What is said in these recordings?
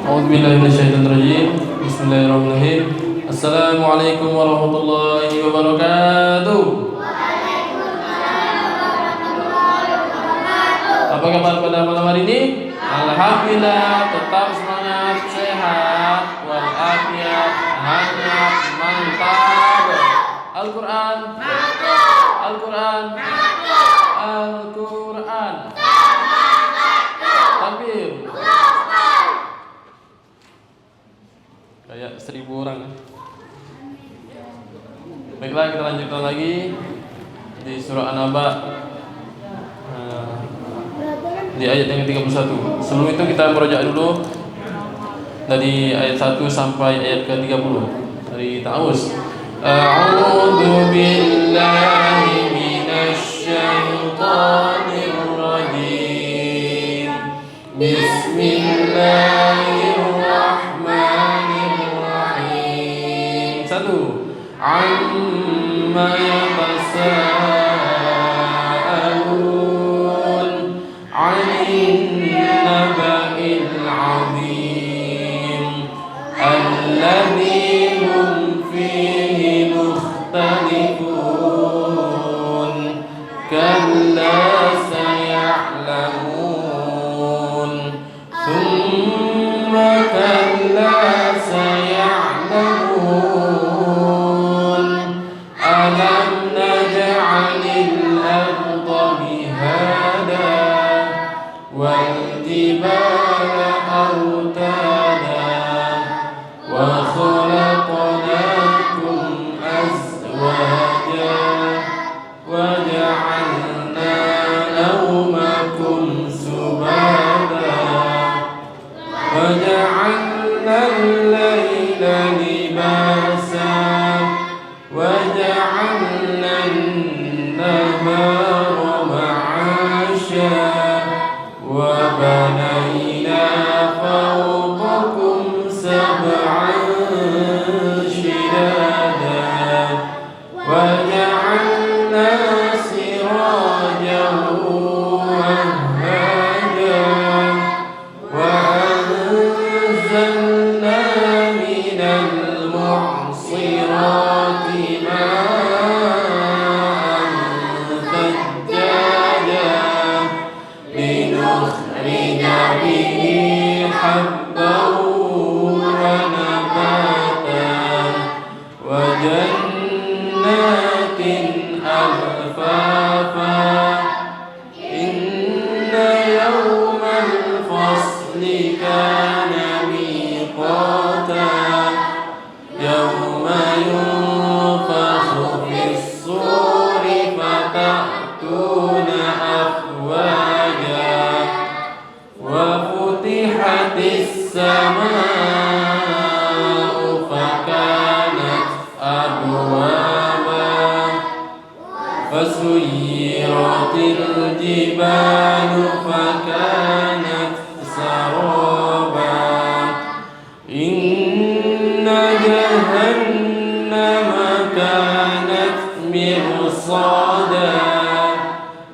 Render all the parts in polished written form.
A'udzubillahiminasyaitonirrajim. Bismillahirrahmanirrahim. Assalamualaikum warahmatullahi wabarakatuh. Apa kabar pada malam hari ini? Alhamdulillah, tetap semangat, sehat, walafiat, hangat, mantap. Al-Quran, Al-Quran, Al-Quran. Takbir. Kayak 1000 orang. Baiklah, kita lanjutkan lagi di surah An-Naba di ayat yang ke-31. Sebelum itu kita merujuk dulu dari ayat 1 sampai ayat ke-30 dari Ta'awuz. A'udzu billahi minasy syaithanir rajim. Bismillahirrahmanirrahim. 1. Amma yatasaalun 'anil naba'il 'azim alladzi hum fihi mukhtalifun kalla saya'lamun thumma kalla saya'lamun alam naj'alil arda mihada wal jibala awtada wa khalaqnakum azwaja wa ja'alna nawmakum subata wa ja'alna al-layla libasa wa ja'alna an-nahara ma'asha wa banayna fawqakum sab'an shidada wa ja'alna sirajan wahhaja wa anzalna minal mu'sirati ma'an thajjaja linukhrija bihi habban wa nabatan wa jannatin alfafa inna yawmal fasli kana miqata yawma yunfakhu fis-suri fatatuna afwaja wa futihatis samaa'u fakanat abwaba fasuyiratil jibalu fakanat saraba inna jahannama kanat mirsada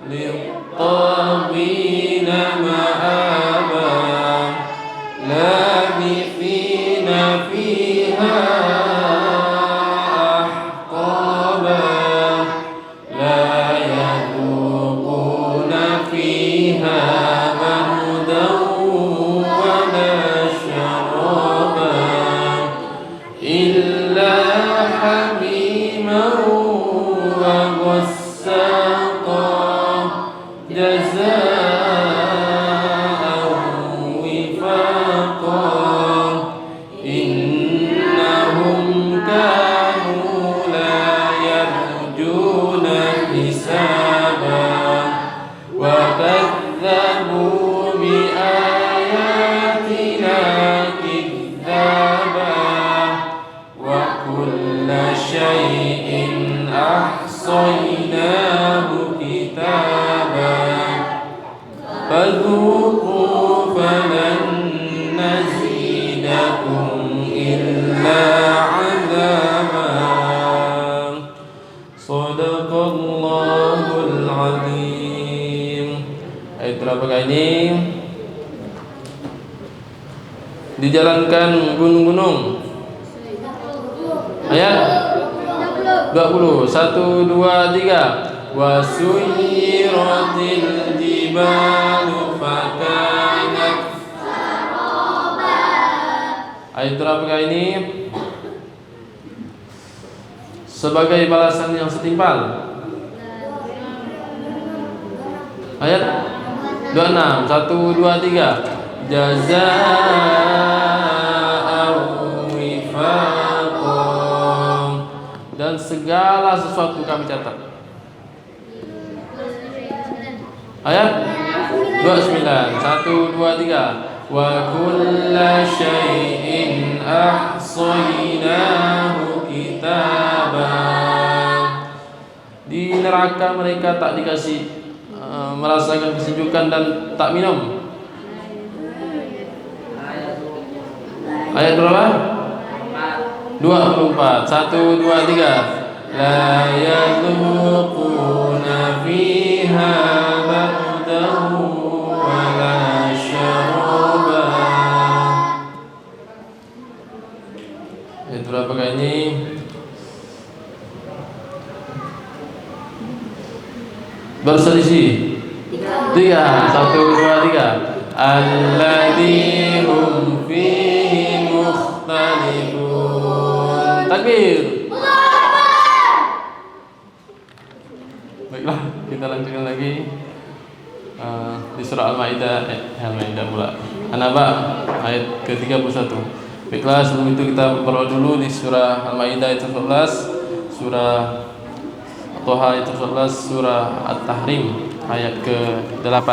lit-taghina ma'aba labithina fiha ahqaba la yadhuquna fiha bardan wala sharaba illa hamiman wa ghassaqa jazaa'an wifaqa innahum kanu la yarjuna hisaba wa kadzabu bi ayatina kidzaba wa kulla shay'in ahsaynahu kitaba fadhuqu falan nazidakum illa 'adzaba. Shadaqallahul 'azim. Ayat berapa ini? dijalankan gunung-gunung? Ayat 20. 1, 2, 3. Wa suyyiratil jibalu fakanat. Ayat berapakah ini? Sebagai balasan yang setimpal. Ayat 26. 1, 2, 3. Jazaa'an wifaqan. Dan segala sesuatu kami catat. Ayat 29. 1, 2, 3. Wa kulla syai'in ahsaynahu kitaban. Di neraka mereka tak dikasih merasakan kesejukan dan tak minum. Ayat berapa? 24. 1, 2, 3. La yadhuquna fiha bardan wa la syaraba. Ayat berapakah ini? Berselisih 3. 1, 2, 3. Alladzi hum fihi mukhtalifun. Takbir. Baiklah, kita lanjutkan lagi di surah Al-Maidah. Al-Maidah pula. An-Naba ayat ke-31. Baiklah, sebelum itu kita berdoa dulu di surah Al-Maidah ayat 11, surah Toha ayat 11, surah At-Tahrim ayat ke-8.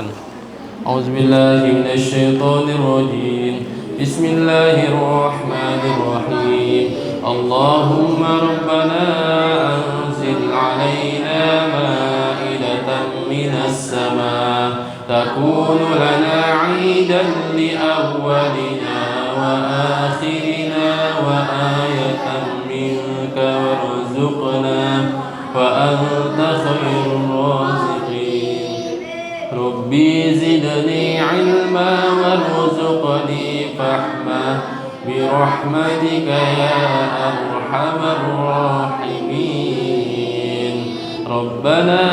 A'udzubillahi minasyaitonirrajim. Bismillahirrahmanirrahim. Allahumma rabbana anzil 'alaina ma'idatan minas sama' takunu lana 'idan li awwalina wa akhirina wa ayatan minka warzuqna wa anta khairur raziqin. Rabbi zidni 'ilma warzuqni fahma bi rahmatika ya arhamar rahimin. Rabbana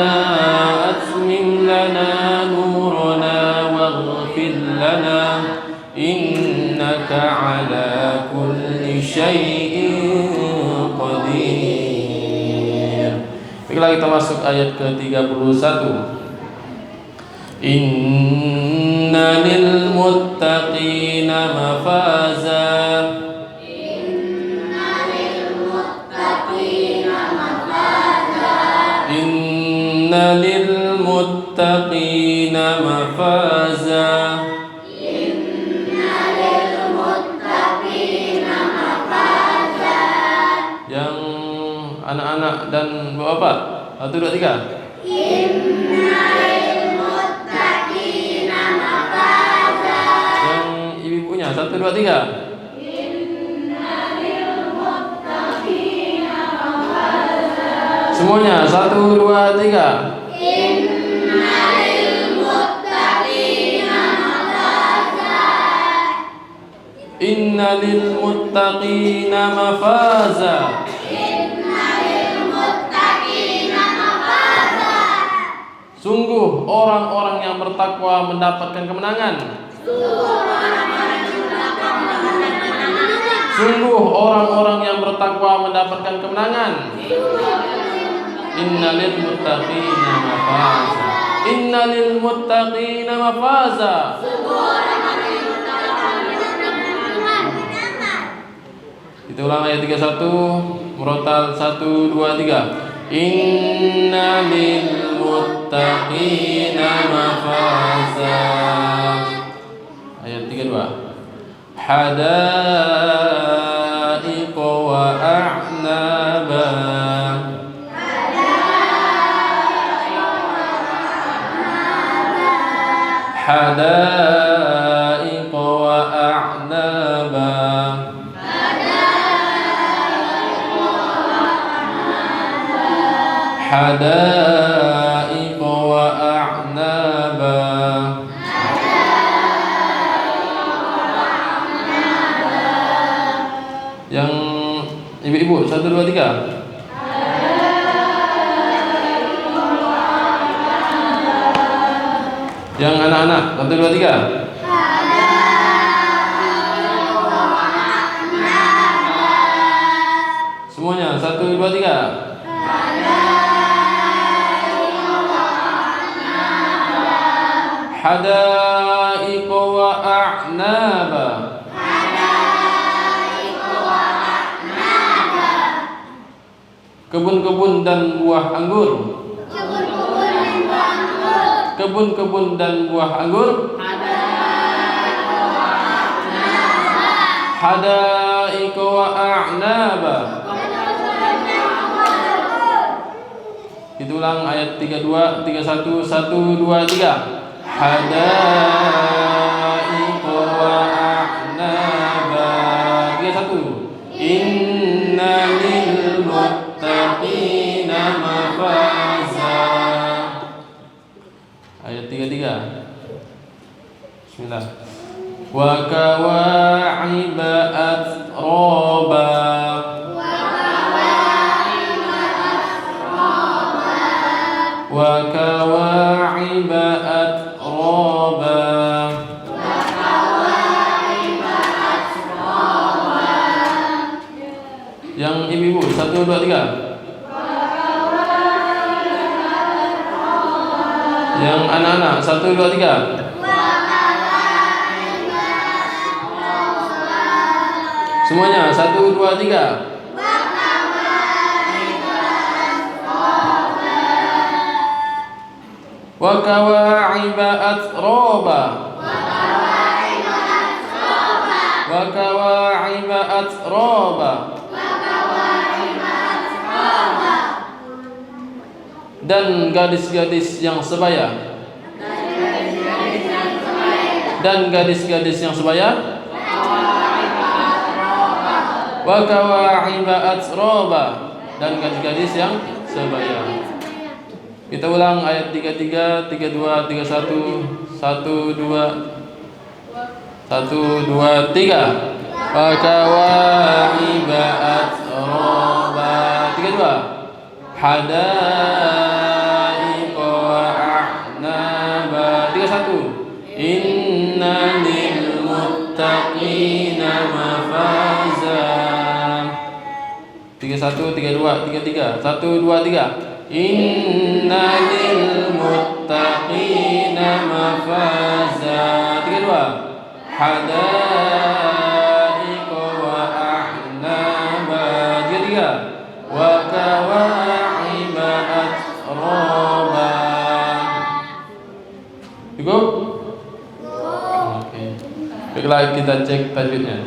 atmim lana nurana waghfir lana innaka 'ala kulli syai'in qadir. Baiklah, kita masuk ayat ke-31. Inna lil muttaqina mafaza. Inna lil muttaqina mafaza. Inna lil muttaqina mafaza. Inna lil muttaqina mafaza. Yang anak-anak dan bapak, 1, 2, 3. Inna lil muttaqina mafaza. Yang ibu-ibunya, 1, 2, 3. Inna lil muttaqina mafaza. Semuanya, 1, 2, 3. Inna lil muttaqina mafaza. Inna lil muttaqina mafaza. Sungguh orang-orang yang bertakwa mendapatkan kemenangan. Sungguh orang-orang yang bertakwa mendapatkan kemenangan. Innalil muttaqina mafaza. Innalil muttaqina mafaza. Kita ulang ayat 31, murotal 1, 2, 3. Inna lil muttaqina mafaza. Ayat 32. Hadaiq wa a'naba. Hadaiq wa a'naba. Hadaiq wa a'naba. Ibu-ibu, 1, 2, 3. Yang anak-anak, 1, 2, 3. Semuanya, 1, 2, 3. Hadaiq wa a'naba. Kebun-kebun dan buah anggur. Kebun-kebun dan buah anggur. Hadaiq wa a'naba. Kita ulang ayat 32, 31, 1, 2, 3. Hadaiq wa a'naba. 31. Inna lil muttaqina mafaza. Ayat 33. Bismillah. Wa kawa'iba atraba. Wa kawa'iba atraba. Yang ibu-ibu, 1, 2, 3. Yang anak-anak, 1, 2, 3. Semuanya, 1, 2, 3. Wa kawa'iba atraba. Wa kawa'iba atraba. Dan gadis-gadis yang sebaya. Dan gadis-gadis yang sebaya. Wa kawa'iba atraba. Dan gadis-gadis yang sebaya. Kita ulang ayat 33, 32, 31, 1, 2, 3. Wa kawa'iba atraba. 32. Hadaiq wa a'naba. 31. Inna lil muttaqina mafaza. 31, 32, 33. 1, 2, 3. Inna lil muttaqina mafaza. 32. Hadaiq wa a'naba. 33. Wa kawa'iba atraba. Cukup? Oke. Baiklah, kita cek tajwidnya.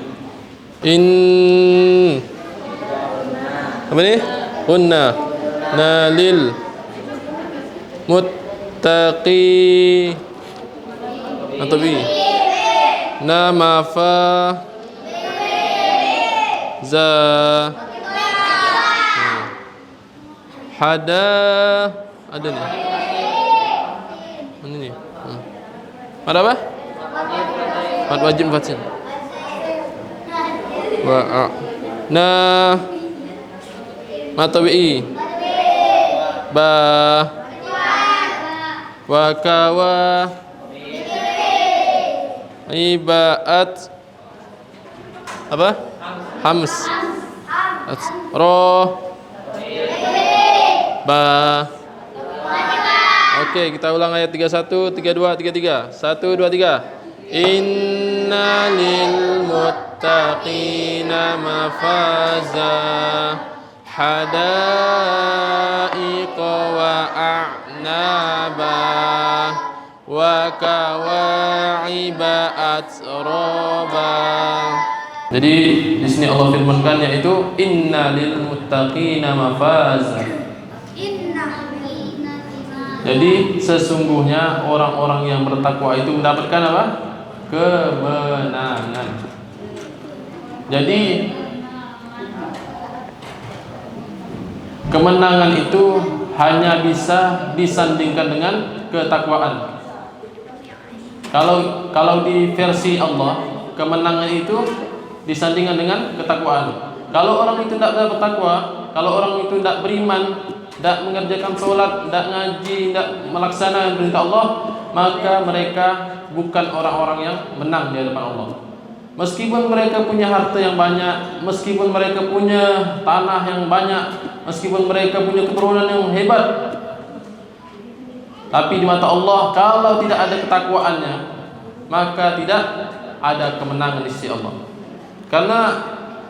Apa nih? Kunna nalil muttaqi atau bi nama fa za hada ada nih mana nih ada apa mad wajib fathah wa na matawi ba wa kawa ibaat apa hams ro ba. Oke, kita ulang ayat 31, 32, 33. 1, 2, 3. Inna lil muttaqina mafaza. Hadaiq wa a'naba. Wa kawa'iba atraba. Jadi di sini Allah firmankan yaitu inna lil muttaqina mafaza. Jadi sesungguhnya orang-orang yang bertakwa itu mendapatkan apa? Kemenangan. Jadi kemenangan itu hanya bisa disandingkan dengan ketakwaan. Kalau di versi Allah, kemenangan itu disandingkan dengan ketakwaan. Kalau orang itu tidak bertakwa, kalau orang itu tidak beriman, tidak mengerjakan sholat, tidak ngaji, tidak melaksanakan perintah Allah, maka mereka bukan orang-orang yang menang di hadapan Allah. Meskipun mereka punya harta yang banyak, meskipun mereka punya tanah yang banyak, meskipun mereka punya keturunan yang hebat, tapi di mata Allah kalau tidak ada ketakwaannya, maka tidak ada kemenangan di sisi Allah. Karena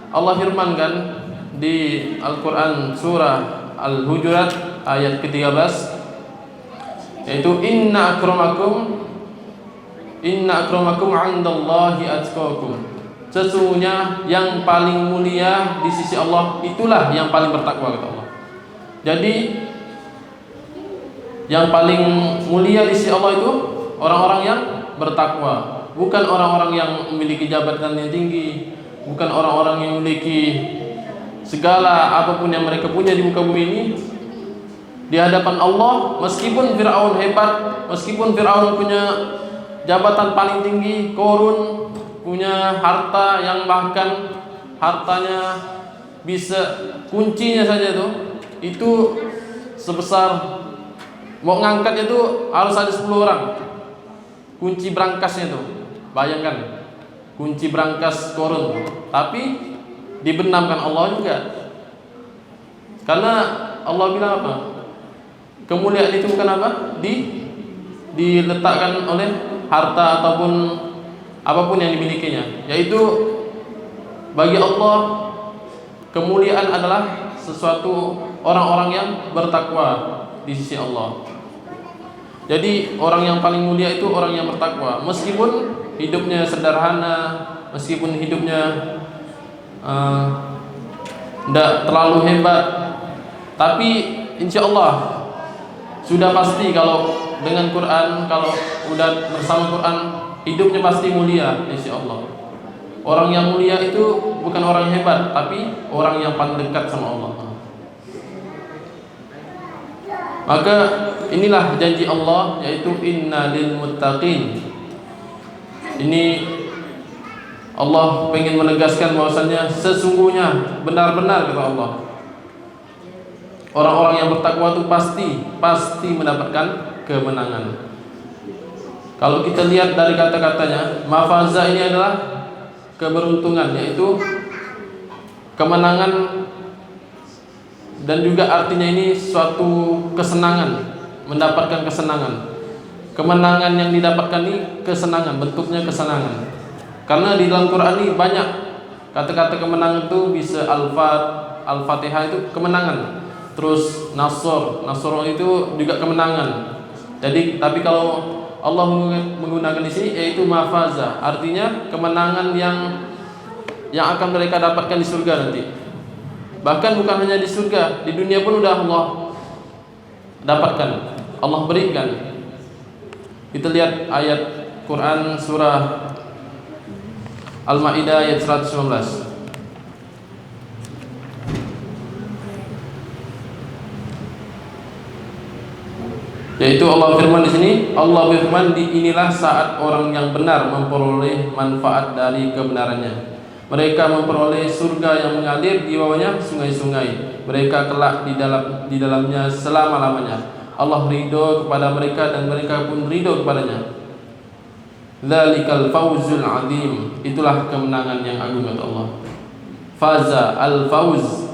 Allah firmankan di Al-Quran surah Al-Hujurat ayat ke-13, yaitu inna akramakum 'indallahi atqakum. Sesungguhnya yang paling mulia di sisi Allah itulah yang paling bertakwa, kata Allah. Jadi yang paling mulia di sisi Allah itu orang-orang yang bertakwa, bukan orang-orang yang memiliki jabatan yang tinggi, bukan orang-orang yang memiliki segala apapun yang mereka punya di muka bumi ini. Di hadapan Allah, meskipun Fir'aun hebat, meskipun Fir'aun punya jabatan paling tinggi, korun, punya harta yang bahkan hartanya bisa kuncinya saja itu sebesar, mau ngangkat itu harus ada 10 orang kunci brankas itu. Bayangkan kunci brankas korun, tapi dibenamkan Allah juga. Karena Allah bilang apa? Kemuliaan itu bukan apa? Diletakkan oleh harta ataupun apapun yang dimilikinya, yaitu bagi Allah kemuliaan adalah sesuatu orang-orang yang bertakwa di sisi Allah. Jadi orang yang paling mulia itu orang yang bertakwa, meskipun hidupnya sederhana, meskipun hidupnya tidak terlalu hebat, tapi insya Allah sudah pasti kalau dengan Quran, kalau udah bersama Quran, hidupnya pasti mulia insya Allah. Orang yang mulia itu bukan orang yang hebat, tapi orang yang paling dekat sama Allah. Maka inilah janji Allah, yaitu inna lil muttaqin. Ini Allah pengen menegaskan bahwasannya sesungguhnya benar-benar, kata Allah, orang-orang yang bertakwa itu pasti mendapatkan kemenangan. Kalau kita lihat dari kata-katanya, mafaza ini adalah keberuntungan, yaitu kemenangan, dan juga artinya ini suatu kesenangan, mendapatkan kesenangan. Kemenangan yang didapatkan ini kesenangan, bentuknya kesenangan. Karena di dalam Quran ini banyak kata-kata kemenangan itu, bisa Al-Fatihah itu kemenangan. Terus Nasr itu juga kemenangan. Jadi tapi kalau Allah menggunakan di sini yaitu mafaza, artinya kemenangan yang akan mereka dapatkan di surga nanti. Bahkan bukan hanya di surga, di dunia pun udah Allah dapatkan, Allah berikan. Kita lihat ayat Quran surah Al-Maidah ayat 119. Yaitu Allah firman di sini, Allah firman inilah saat orang yang benar memperoleh manfaat dari kebenarannya. Mereka memperoleh surga yang mengalir di bawahnya sungai-sungai. Mereka kelak di dalamnya selama-lamanya. Allah ridho kepada mereka dan mereka pun ridho kepadanya. Dzalikal fawzul azim. Itulah kemenangan yang agung, kata Allah. Faza al-fawz.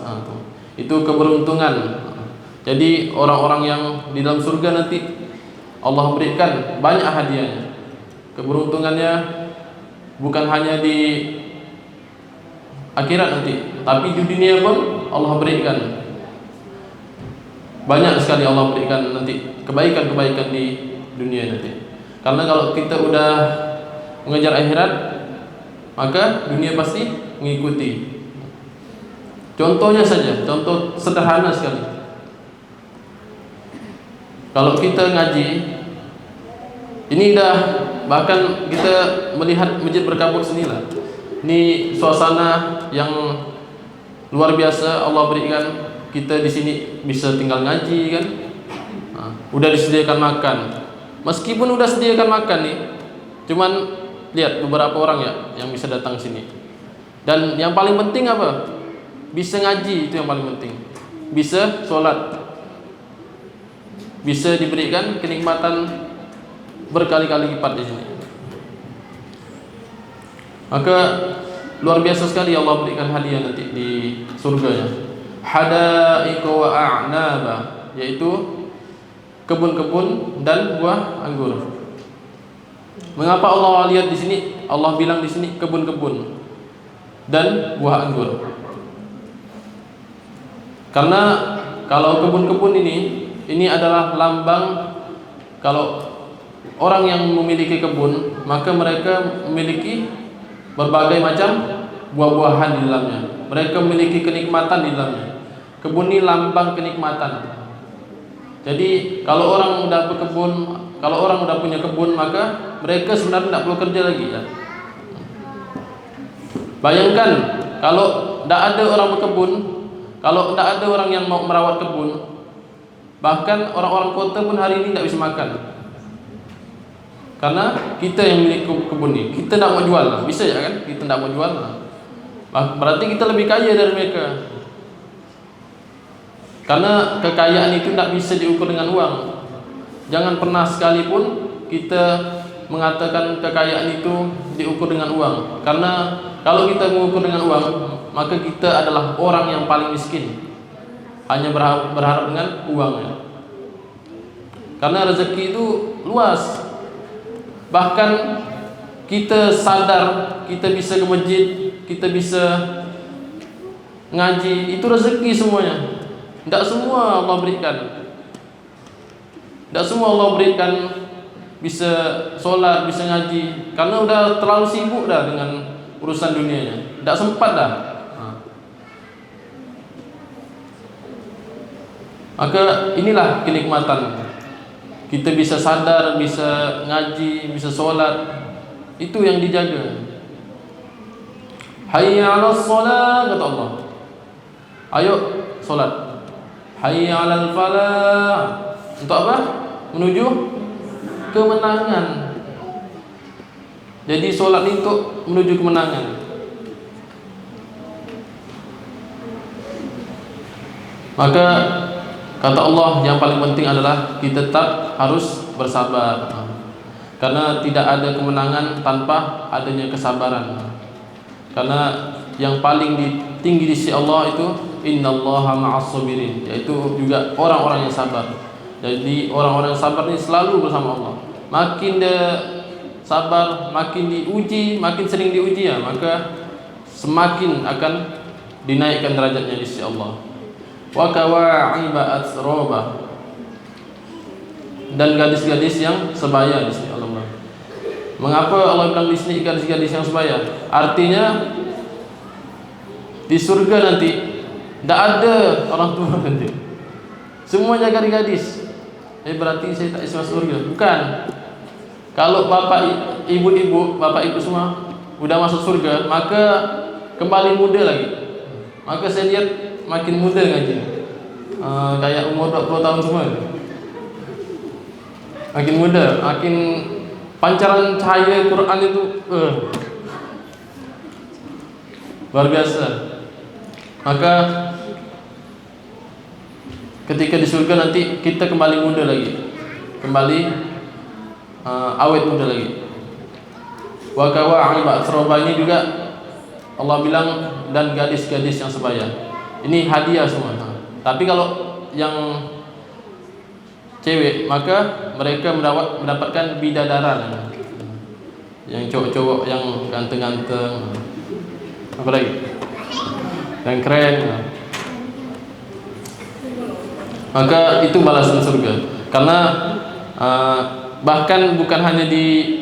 Itu keberuntungan. Jadi orang-orang yang di dalam surga nanti Allah berikan banyak hadiahnya. Keberuntungannya bukan hanya di akhirat nanti, tapi di dunia pun Allah berikan. Banyak sekali Allah berikan nanti kebaikan-kebaikan di dunia nanti. Karena kalau kita udah mengejar akhirat, maka dunia pasti mengikuti. Contohnya saja, contoh sederhana sekali. Kalau kita ngaji, ini dah bahkan kita melihat masjid berkabut sinilah. Ini suasana yang luar biasa Allah berikan. Kita di sini bisa tinggal ngaji kan. Udah disediakan makan. Meskipun udah sediakan makan nih, cuman lihat beberapa orang ya yang bisa datang sini. Dan yang paling penting apa? bisa ngaji, itu yang paling penting. Bisa sholat, bisa diberikan kenikmatan berkali-kali lipat di sini. Maka luar biasa sekali Allah berikan hadiah nanti di surganya. Hadaiqa wa a'naba, yaitu kebun-kebun dan buah anggur. Mengapa Allah lihat di sini? Allah bilang di sini kebun-kebun dan buah anggur. Karena kalau kebun-kebun ini adalah lambang, kalau orang yang memiliki kebun, maka mereka memiliki berbagai macam buah-buahan di dalamnya. Mereka memiliki kenikmatan di dalamnya. Kebun ini lambang kenikmatan. Jadi kalau orang udah berkebun, kalau orang udah punya kebun, maka mereka sebenarnya tidak perlu kerja lagi ya. Bayangkan kalau tidak ada orang berkebun, kalau tidak ada orang yang mau merawat kebun, bahkan orang-orang kota pun hari ini tidak bisa makan. Karena kita yang milik kebun ini, kita tidak mau jual, bisa ya kan? Kita tidak mau jual, berarti kita lebih kaya dari mereka. Karena kekayaan itu tidak bisa diukur dengan uang. Jangan pernah sekalipun kita mengatakan kekayaan itu diukur dengan uang. Karena kalau kita mengukur dengan uang, maka kita adalah orang yang paling miskin. Hanya berharap dengan uangnya. Karena rezeki itu luas. Bahkan kita sadar, kita bisa ke masjid, kita bisa ngaji, itu rezeki semuanya. Tidak semua Allah berikan. Tidak semua Allah berikan bisa sholat, bisa ngaji, karena udah terlalu sibuk dah dengan urusan dunianya. Tidak sempat dah. Maka inilah kenikmatan. Kita bisa sadar, bisa ngaji, bisa sholat, itu yang dijaga. Hayya 'alas shalah, kata Allah. Ayo sholat. Hayya 'alal falah. Untuk apa? Menuju kemenangan. Jadi sholat ini untuk menuju kemenangan. Maka kata Allah, yang paling penting adalah kita tetap harus bersabar. Karena tidak ada kemenangan tanpa adanya kesabaran. Karena yang paling tinggi di sisi Allah itu innallaha ma'as sabirin, yaitu juga orang-orang yang sabar. Jadi orang-orang yang sabar ini selalu bersama Allah. Makin dia sabar, makin diuji, makin sering diuji ya, maka semakin akan dinaikkan derajatnya di sisi Allah. Wa kawa'iba atsroba, dan gadis-gadis yang sebaya di sini Allah. Mengapa Allah bilang di sini gadis-gadis yang sebaya? Artinya di surga nanti tidak ada orang tua nanti. Semuanya gadis-gadis. Berarti saya tak isi masuk surga? Bukan. Kalau bapak ibu semua udah masuk surga, maka kembali muda lagi. Maka saya lihat makin muda ngaji. Kayak umur 20 tahun semua. Makin muda, makin pancaran cahaya Quran itu luar biasa. Maka ketika di surga nanti kita kembali muda lagi, kembali awet muda lagi. Wa kawa'iba atsroba, ini juga Allah bilang dan gadis-gadis yang sebaya. Ini hadiah semua. Tapi kalau yang cewek, maka mereka mendapatkan bidadara. Yang cowok-cowok yang ganteng-ganteng, apa lagi? Yang keren. Maka itu balasan surga. Karena bahkan bukan hanya di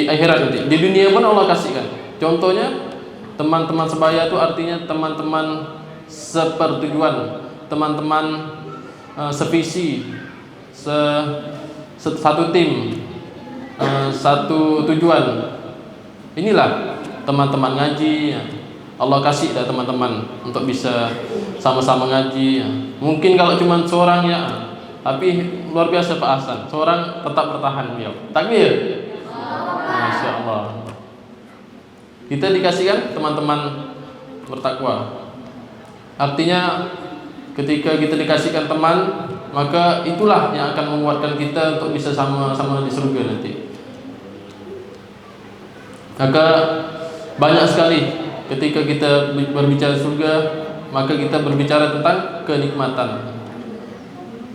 akhirat nanti, di dunia pun Allah kasihkan. Contohnya teman-teman sebaya itu artinya teman-teman sepertujuan, teman-teman sevisi, satu tim, satu tujuan. Inilah teman-teman ngaji. Allah kasih dah teman-teman untuk bisa sama-sama ngaji. Mungkin kalau cuma seorang ya, tapi luar biasa Pak Hasan, seorang tetap bertahan beliau. Takbir. Masya Allah. Kita dikasihkan teman-teman bertakwa. Artinya ketika kita dikasihkan teman, maka itulah yang akan menguatkan kita untuk bisa sama-sama di surga nanti. Maka banyak sekali ketika kita berbicara surga, maka kita berbicara tentang kenikmatan.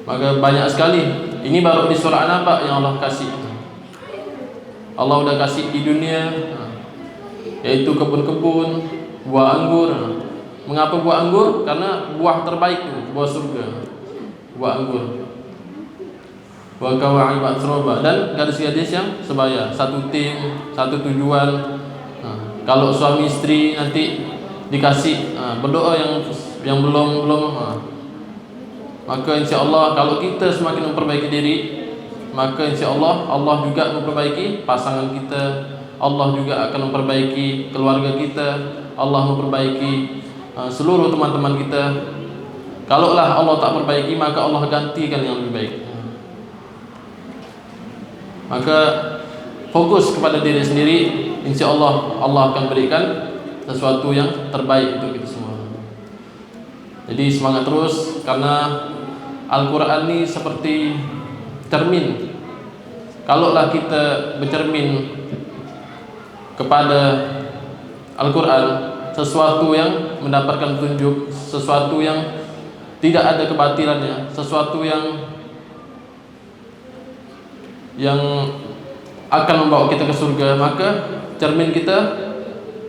Maka banyak sekali. Ini baru di surah An-Naba yang Allah kasih. Allah udah kasih di dunia, yaitu kebun-kebun, buah anggur. Mengapa buah anggur? Karena buah terbaik itu, buah surga, buah anggur. Wa kawa'iba atroba, dan gadis-gadis yang sebaya, satu tim, satu tujuan. Kalau suami istri nanti dikasih, berdoa yang belum, maka insya Allah kalau kita semakin memperbaiki diri, maka insya Allah Allah juga memperbaiki pasangan kita, Allah juga akan memperbaiki keluarga kita, Allah memperbaiki seluruh teman-teman kita. Kalaulah Allah tak perbaiki, maka Allah gantikan yang lebih baik. Maka fokus kepada diri sendiri, insya Allah Allah akan berikan sesuatu yang terbaik untuk kita semua. Jadi semangat terus, karena Al-Quran ini seperti cermin. Kalaulah kita bercermin kepada Al-Quran, sesuatu yang mendapatkan petunjuk, sesuatu yang tidak ada kebatilannya, sesuatu yang akan membawa kita ke surga, maka cermin kita,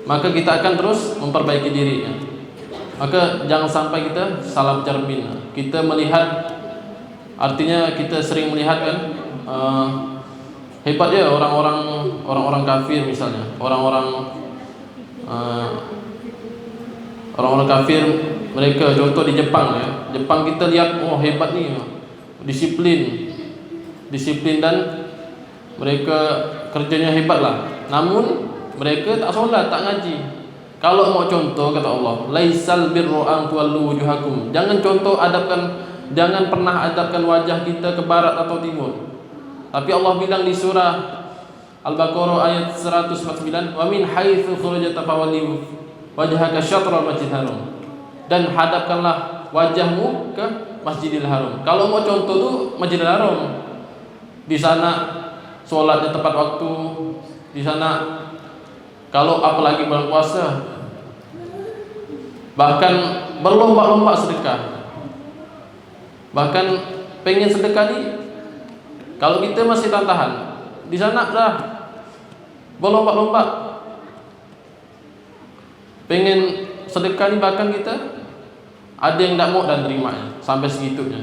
maka kita akan terus memperbaiki diri. Maka jangan sampai kita salah cermin. Kita melihat, artinya kita sering melihat kan, hebatnya orang-orang kafir misalnya, orang-orang kafir, mereka contoh di Jepang ya. Jepang kita lihat, oh hebat nih, disiplin dan mereka kerjanya hebat lah. Namun mereka tak solat, tak ngaji. Kalau mau contoh, kata Allah, laisal birru an tuwallu wujuhakum. Jangan pernah adabkan wajah kita ke barat atau timur. Tapi Allah bilang di surah Al-Baqarah ayat 149, wa min haitsu kharajta fawalli wajhaka syatral masjidil haram. Dan hadapkanlah wajahmu ke Masjidil Haram. Kalau mau contoh tuh Masjidil Haram. Di sana sholatnya tepat waktu. Di sana kalau apalagi bulan puasa, bahkan berlomba-lomba sedekah. Bahkan pengen sedekah nih, kalau kita masih tahan, di sana dah berlomba-lomba pengen sedekah nih, bahkan kita ada yang tidak mau dan terimanya sampai segitunya.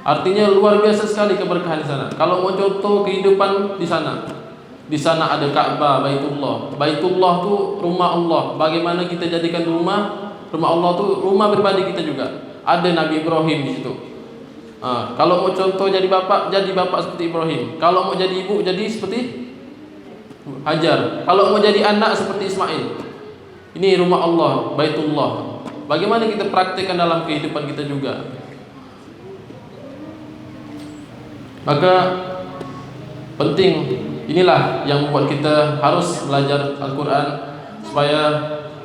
Artinya luar biasa sekali keberkahan di sana. Kalau mau contoh kehidupan di sana ada Ka'bah, Baitullah. Baitullah tu rumah Allah. Bagaimana kita jadikan rumah Allah tu rumah pribadi kita juga. Ada Nabi Ibrahim di situ. Kalau mau contoh jadi bapak seperti Ibrahim. Kalau mau jadi ibu, jadi seperti Hajar. Kalau mau jadi anak, seperti Ismail. Ini rumah Allah, Baitullah. Bagaimana kita praktikkan dalam kehidupan kita juga. Maka penting, inilah yang membuat kita harus belajar Al-Quran supaya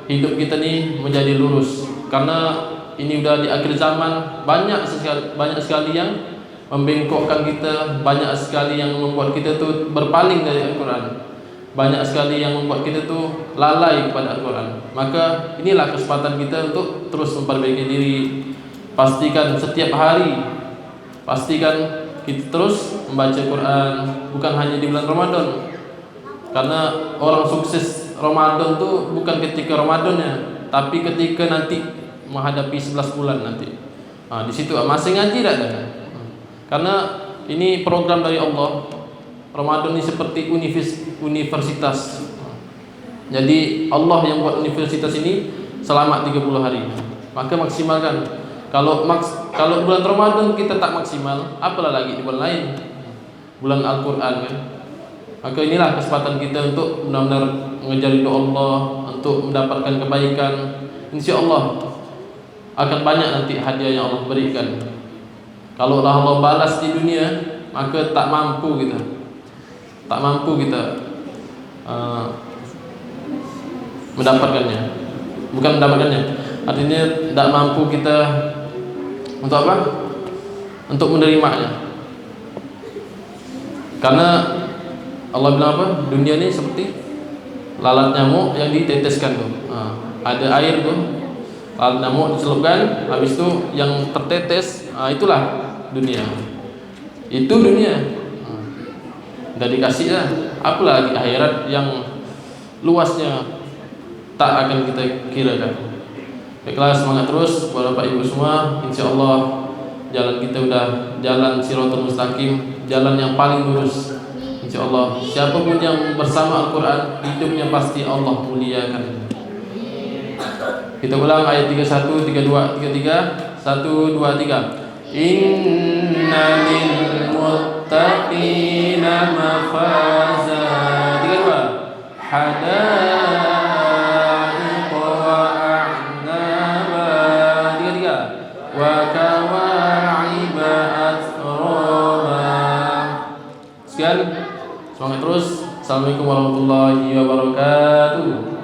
hidup kita ini menjadi lurus. Karena ini udah di akhir zaman, banyak sekali yang membengkokkan kita, banyak sekali yang membuat kita tuh berpaling dari Al-Quran, banyak sekali yang membuat kita tuh lalai kepada Al-Quran. Maka inilah kesempatan kita untuk terus memperbaiki diri. Pastikan setiap hari, kita terus membaca Quran, bukan hanya di bulan Ramadan. Karena orang sukses Ramadan tuh bukan ketika Ramadannya, tapi ketika nanti menghadapi 11 bulan nanti. Di situ masih ngaji tak ada. Karena ini program dari Allah. Ramadan ini seperti universitas. Jadi Allah yang buat universitas ini selama 30 hari. Maka maksimalkan. Kalau bulan Ramadan kita tak maksimal, apalah lagi di bulan lain, bulan Al-Quran kan. Maka inilah kesempatan kita untuk benar-benar mengejar ridho Allah, untuk mendapatkan kebaikan. Insya Allah akan banyak nanti hadiah yang Allah berikan. Kalau Allah balas di dunia, maka tak mampu kita mendapatkannya. bukan mendapatkannya. Artinya tidak mampu kita untuk apa? Untuk menerimanya. Karena Allah bilang apa? Dunia ini seperti lalat nyamuk yang diteteskan tuh. Ada air tuh, lalat nyamuk dicelupkan, habis itu yang tertetes, itulah dunia. Itu dunia. Udah dikasih lah. Apalagi akhirat yang luasnya tak akan kita kirakan. Baiklah, semangat terus Bapak Ibu semua. Insyaallah jalan kita udah jalan Shirathul Mustaqim, jalan yang paling lurus. Insyaallah siapapun yang bersama Al-Qur'an hidupnya pasti Allah muliakan. Kita ulang ayat 31, 32, 33. 1 2 3. Innal muttaqina mafaza. 32. Hadaiq wa a'naba. 33. Wa kawa'iba atraba. Sekian, semangat terus. Assalamualaikum warahmatullahi wabarakatuh.